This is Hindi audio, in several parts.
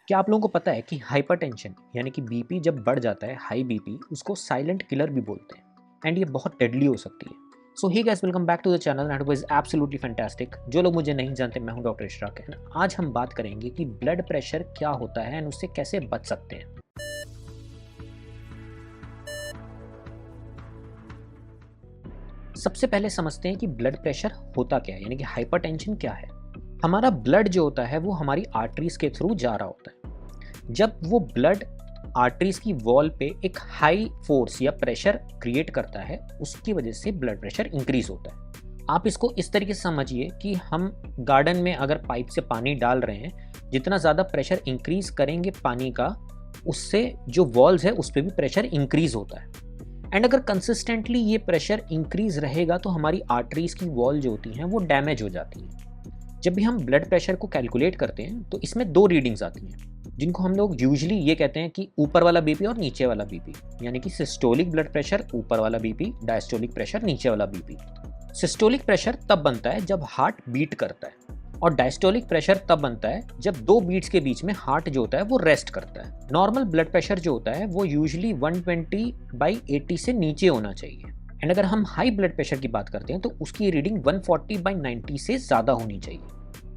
क्या आप लोगों को पता है कि हाइपरटेंशन यानी कि बीपी जब बढ़ जाता है, हाई बीपी, उसको साइलेंट किलर भी बोलते हैं एंड ये बहुत डेडली हो सकती है। So hi guys, welcome back to the channel and is absolutely fantastic. जो लोग मुझे नहीं जानते, मैं हूं डॉक्टर इशराक एंड आज हम बात करेंगे कि ब्लड प्रेशर क्या होता है एंड उससे कैसे बच सकते हैं। सबसे पहले समझते हैं कि ब्लड प्रेशर होता क्या है, यानी कि हाइपरटेंशन क्या है। हमारा ब्लड जो होता है वो हमारी आर्टरीज के थ्रू जा रहा होता है। जब वो ब्लड आर्टरीज की वॉल पे एक हाई फोर्स या प्रेशर क्रिएट करता है, उसकी वजह से ब्लड प्रेशर इंक्रीज होता है। आप इसको इस तरीके से समझिए कि हम गार्डन में अगर पाइप से पानी डाल रहे हैं, जितना ज़्यादा प्रेशर इंक्रीज करेंगे पानी का, उससे जो वॉल्स है उस पर भी प्रेशर इंक्रीज होता है। एंड अगर कंसिस्टेंटली ये प्रेशर इंक्रीज रहेगा तो हमारी आर्टरीज की वॉल जो होती हैं वो डैमेज हो जाती है। जब भी हम ब्लड प्रेशर को कैलकुलेट करते हैं तो इसमें दो रीडिंग्स आती हैं, जिनको हम लोग यूजुअली ये कहते हैं कि ऊपर वाला बीपी और नीचे वाला बीपी, यानी कि सिस्टोलिक ब्लड प्रेशर ऊपर वाला बीपी, डायस्टोलिक प्रेशर नीचे वाला बीपी। सिस्टोलिक प्रेशर तब बनता है जब हार्ट बीट करता है और डायस्टोलिक प्रेशर तब बनता है जब दो बीट्स के बीच में हार्ट जो होता है वो रेस्ट करता है। नॉर्मल ब्लड प्रेशर जो होता है वो यूजुअली 120/80 से नीचे होना चाहिए एंड अगर हम हाई ब्लड प्रेशर की बात करते हैं तो उसकी रीडिंग 140/90 से ज़्यादा होनी चाहिए।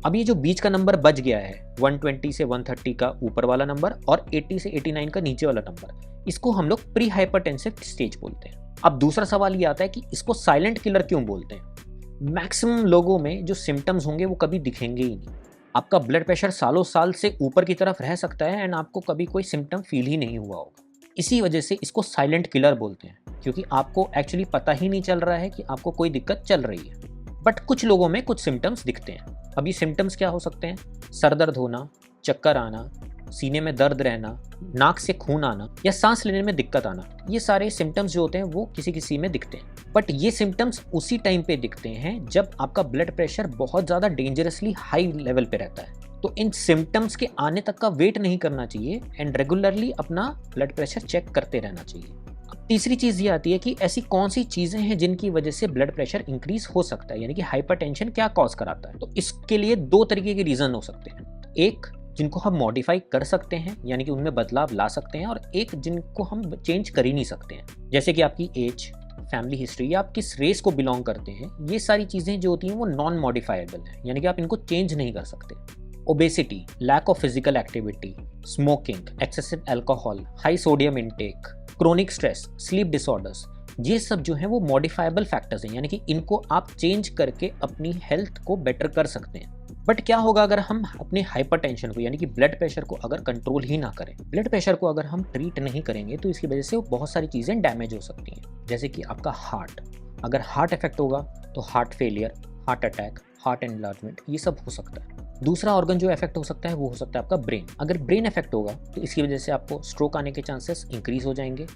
अब ये जो बीच का नंबर बच गया है, 120 से 130 का ऊपर वाला नंबर और 80 से 89 का नीचे वाला नंबर, इसको हम लोग प्री हाइपरटेंसिव स्टेज बोलते हैं। अब दूसरा सवाल ये आता है कि इसको साइलेंट किलर क्यों बोलते हैं। मैक्सिमम लोगों में जो सिम्टम्स होंगे वो कभी दिखेंगे ही नहीं। आपका ब्लड प्रेशर सालों साल से ऊपर की तरफ रह सकता है एंड आपको कभी कोई सिम्टम फील ही नहीं हुआ होगा। इसी वजह से इसको साइलेंट किलर बोलते हैं, क्योंकि आपको एक्चुअली पता ही नहीं चल रहा है कि आपको कोई दिक्कत चल रही है। बट कुछ लोगों में कुछ सिम्टम्स दिखते हैं। अब ये सिम्टम्स क्या हो सकते हैं? सर दर्द होना, चक्कर आना, सीने में दर्द रहना, नाक से खून आना या सांस लेने में दिक्कत आना, ये सारे सिम्टम्स जो होते हैं वो किसी किसी में दिखते हैं। बट ये सिम्टम्स उसी टाइम पे दिखते हैं जब आपका ब्लड प्रेशर बहुत ज़्यादा डेंजरसली हाई लेवल पे रहता है। तो इन सिम्टम्स के आने तक का वेट नहीं करना चाहिए एंड रेगुलरली अपना ब्लड प्रेशर चेक करते रहना चाहिए। अब तीसरी चीज़ ये आती है कि ऐसी कौन सी चीज़ें हैं जिनकी वजह से ब्लड प्रेशर इंक्रीज हो सकता है, यानी कि हाइपरटेंशन क्या कॉज कराता है। तो इसके लिए दो तरीके के रीज़न हो सकते हैं। एक जिनको हम मॉडिफाई कर सकते हैं, यानी कि उनमें बदलाव ला सकते हैं, और एक जिनको हम चेंज कर ही नहीं सकते हैं, जैसे कि आपकी एज, फैमिली हिस्ट्री या आप किस रेस को बिलोंग करते हैं। ये सारी चीज़ें जो होती हैं वो नॉन मॉडिफाइबल हैं, यानी कि आप इनको चेंज नहीं कर सकते। Obesity, lack of physical activity, smoking, excessive alcohol, high sodium intake, chronic stress, sleep disorders, ये सब जो हैं वो मॉडिफाइबल फैक्टर्स हैं, यानी कि इनको आप चेंज करके अपनी हेल्थ को बेटर कर सकते हैं। बट क्या होगा अगर हम अपने हाइपरटेंशन को, यानी कि ब्लड प्रेशर को अगर कंट्रोल ही ना करें? ब्लड प्रेशर को अगर हम ट्रीट नहीं करेंगे तो इसकी वजह से बहुत सारी चीज़ें डैमेज हो सकती हैं, जैसे कि आपका हार्ट। अगर हार्ट इफेक्ट होगा तो heart failure, heart attack, heart enlargement, ये सब हो सकता है। दूसरा ऑर्गन जो इफेक्ट हो सकता है वो हो सकता है आपका ब्रेन। अगर ब्रेन इफेक्ट होगा तो इसकी वजह से आपको स्ट्रोक आने के चांसेस इंक्रीज हो जाएंगे,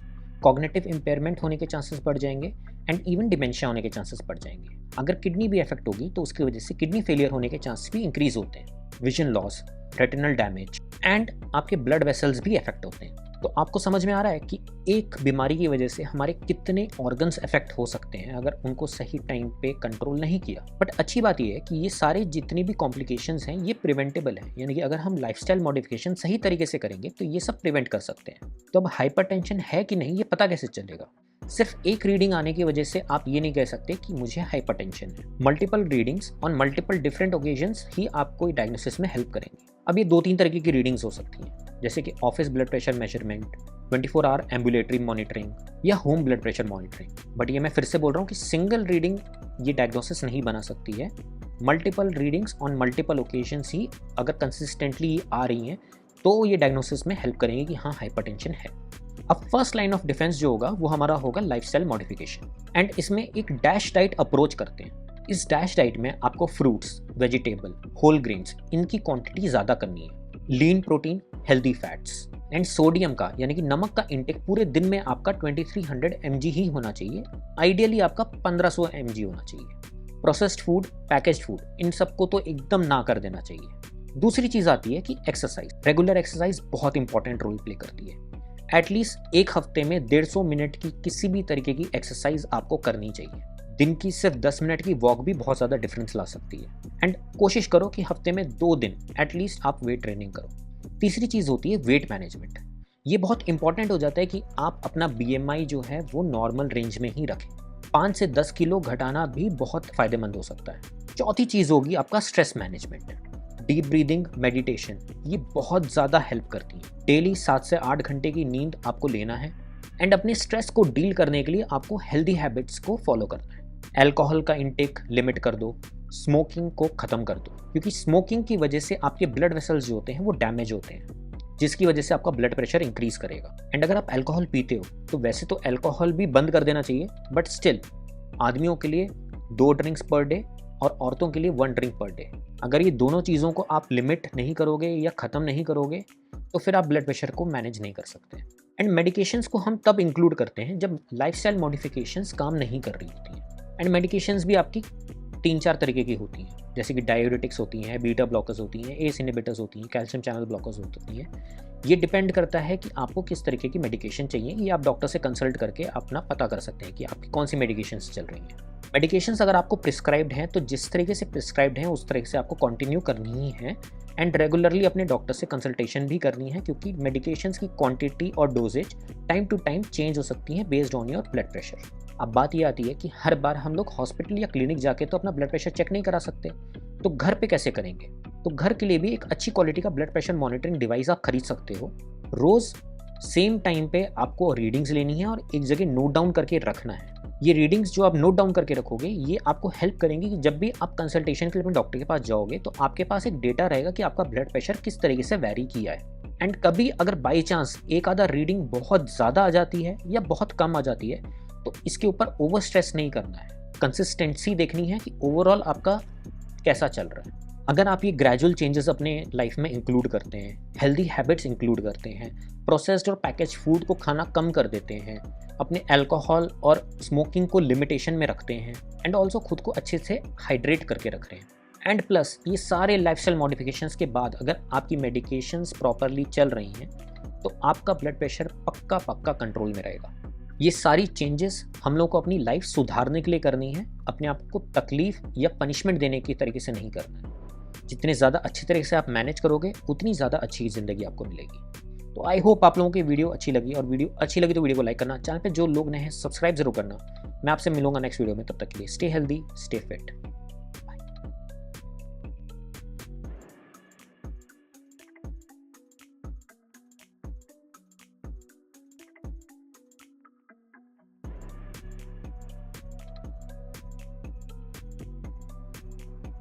कॉग्निटिव इम्पेयरमेंट होने के चांसेस बढ़ जाएंगे एंड इवन डिमेंशिया होने के चांसेस बढ़ जाएंगे। अगर किडनी भी इफेक्ट होगी तो उसकी वजह से किडनी फेलियर होने के चांसेस भी इंक्रीज होते हैं, vision loss, retinal damage and आपके ब्लड वेसल्स भी इफेक्ट होते हैं। तो आपको समझ में आ रहा है कि एक बीमारी की वजह से हमारे कितने ऑर्गन्स इफेक्ट हो सकते हैं अगर उनको सही टाइम पे कंट्रोल नहीं किया। बट अच्छी बात यह है कि ये सारे जितनी भी कॉम्प्लिकेशंस हैं ये प्रिवेंटेबल हैं, यानी कि अगर हम लाइफस्टाइल मॉडिफिकेशन सही तरीके से करेंगे तो ये सब प्रिवेंट कर सकते हैं। तो अब हाइपरटेंशन है कि नहीं ये पता कैसे चलेगा? सिर्फ एक रीडिंग आने की वजह से आप ये नहीं कह सकते कि मुझे हाइपरटेंशन है। Multiple readings on multiple different occasions ही आपको डायग्नोसिस में हेल्प करेंगे। अब ये 2-3 तरीके की रीडिंग्स हो सकती हैं, जैसे कि office blood pressure measurement, 24 hour ambulatory monitoring या home blood pressure monitoring. But ये मैं फिर से बोल रहा हूँ कि सिंगल रीडिंग ये डायग्नोसिस नहीं बना सकती है। Multiple readings on multiple occasions ही अगर कंसिस्टेंटली आ रही हैं तो ये डायग्नोसिस में हेल्प करेंगे कि हाँ हाइपरटेंशन है। अब फर्स्ट लाइन ऑफ डिफेंस जो होगा वो हमारा होगा लाइफस्टाइल मॉडिफिकेशन एंड इसमें एक डैश डाइट अप्रोच करते हैं। इस डैश डाइट में आपको फ्रूट्स, वेजिटेबल, होल ग्रेन्स, इनकी क्वांटिटी ज़्यादा करनी है, lean protein, healthy fats and sodium का, यानी कि नमक का इंटेक पूरे दिन में आपका 2300 mg ही होना चाहिए। आइडियली आपका 1500 mg होना चाहिए। प्रोसेस्ड फूड, पैकेज्ड फूड, इन सबको तो एकदम ना कर देना चाहिए। दूसरी चीज़ आती है कि एक्सरसाइज। रेगुलर एक्सरसाइज बहुत इंपॉर्टेंट रोल प्ले करती है। एटलीस्ट एक हफ्ते में 150 मिनट की किसी भी तरीके की एक्सरसाइज आपको करनी चाहिए। दिन की सिर्फ 10 मिनट की वॉक भी बहुत ज़्यादा डिफरेंस ला सकती है। एंड कोशिश करो कि हफ्ते में 2 दिन एटलीस्ट आप वेट ट्रेनिंग करो। तीसरी चीज़ होती है वेट मैनेजमेंट। ये बहुत इंपॉर्टेंट हो जाता है कि आप अपना BMI जो है वो नॉर्मल रेंज में ही रखें। 5 से 10 किलो घटाना भी बहुत फ़ायदेमंद हो सकता है। चौथी चीज़ होगी आपका stress management. Deep breathing, meditation, ये बहुत ज़्यादा हेल्प करती है। डेली 7 से 8 घंटे की नींद आपको लेना है एंड अपने स्ट्रेस को डील करने के लिए आपको हेल्दी हैबिट्स को फॉलो करना है। अल्कोहल का इंटेक लिमिट कर दो, स्मोकिंग को ख़त्म कर दो, क्योंकि स्मोकिंग की वजह से आपके ब्लड वेसल्स जो होते हैं वो डैमेज होते हैं, जिसकी वजह से आपका ब्लड प्रेशर इंक्रीज करेगा। एंड अगर आप अल्कोहल पीते हो तो वैसे तो अल्कोहल भी बंद कर देना चाहिए, बट स्टिल आदमियों के लिए 2 ड्रिंक्स पर डे और औरतों के लिए 1 ड्रिंक पर डे। अगर ये दोनों चीज़ों को आप लिमिट नहीं करोगे या ख़त्म नहीं करोगे तो फिर आप ब्लड प्रेशर को मैनेज नहीं कर सकते। एंड मेडिकेशंस को हम तब इंक्लूड करते हैं जब लाइफस्टाइल मॉडिफिकेशंस काम नहीं कर रही होती हैं। एंड मेडिकेशंस भी आपकी 3-4 तरीके की होती हैं, जैसे कि डाययूरेटिक्स होती हैं, बीटा ब्लॉकर्स होती हैं, एस इनहिबिटर्स होती हैं, कैल्शियम चैनल ब्लॉकर्स होती हैं। ये डिपेंड करता है कि आपको किस तरीके की मेडिकेशन चाहिए, ये आप डॉक्टर से कंसल्ट करके अपना पता कर सकते हैं कि आपकी कौन सी मेडिकेशंस चल रही हैं। मेडिकेशंस अगर आपको प्रिस्क्राइब्ड हैं तो जिस तरीके से प्रिस्क्राइब्ड हैं उस तरीके से आपको कंटिन्यू करनी ही है एंड रेगुलरली अपने डॉक्टर से कंसल्टेशन भी करनी है, क्योंकि मेडिकेशंस की क्वांटिटी और doses time to time change हो सकती हैं based on your blood pressure. अब बात ये आती है कि हर बार हम लोग हॉस्पिटल या क्लिनिक जाके तो अपना ब्लड प्रेशर चेक नहीं करा सकते, तो घर पे कैसे करेंगे? तो घर के लिए भी एक अच्छी क्वालिटी का ब्लड प्रेशर मॉनिटरिंग डिवाइस आप खरीद सकते हो। रोज़ सेम टाइम पे आपको रीडिंग्स लेनी है और एक जगह नोट डाउन करके रखना है। ये रीडिंग्स जो आप नोट डाउन करके रखोगे ये आपको हेल्प करेंगी कि जब भी आप कंसल्टेशन के लिए अपने डॉक्टर के पास जाओगे तो आपके पास एक डेटा रहेगा कि आपका ब्लड प्रेशर किस तरीके से वैरी किया है। एंड कभी अगर बाई चांस एक आधा रीडिंग बहुत ज़्यादा आ जाती है या बहुत कम आ जाती है तो इसके ऊपर ओवर स्ट्रेस नहीं करना है, कंसिस्टेंसी देखनी है कि ओवरऑल आपका कैसा चल रहा है। अगर आप ये ग्रेजुअल चेंजेस अपने लाइफ में इंक्लूड करते हैं, हेल्दी हैबिट्स इंक्लूड करते हैं, प्रोसेस्ड और पैकेज फूड को खाना कम कर देते हैं, अपने अल्कोहल और स्मोकिंग को लिमिटेशन में रखते हैं एंड ऑल्सो खुद को अच्छे से हाइड्रेट करके रख रहे हैं एंड प्लस ये सारे लाइफस्टाइल मॉडिफिकेशंस के बाद अगर आपकी मेडिकेशंस प्रॉपरली चल रही हैं तो आपका ब्लड प्रेशर पक्का कंट्रोल में रहेगा। ये सारी चेंजेस हम लोग को अपनी लाइफ सुधारने के लिए करनी है, अपने आप को तकलीफ या पनिशमेंट देने की तरीके से नहीं करना है। जितने ज़्यादा अच्छी तरीके से आप मैनेज करोगे उतनी ज़्यादा अच्छी ज़िंदगी आपको मिलेगी। तो आई होप आप लोगों की वीडियो अच्छी लगी, और वीडियो अच्छी लगी तो वीडियो को लाइक करना, चैनल पे जो लोग नए हैं सब्सक्राइब जरूर करना। मैं आपसे मिलूंगा नेक्स्ट वीडियो में, तब तक के लिए स्टे हेल्दी, स्टे फिट।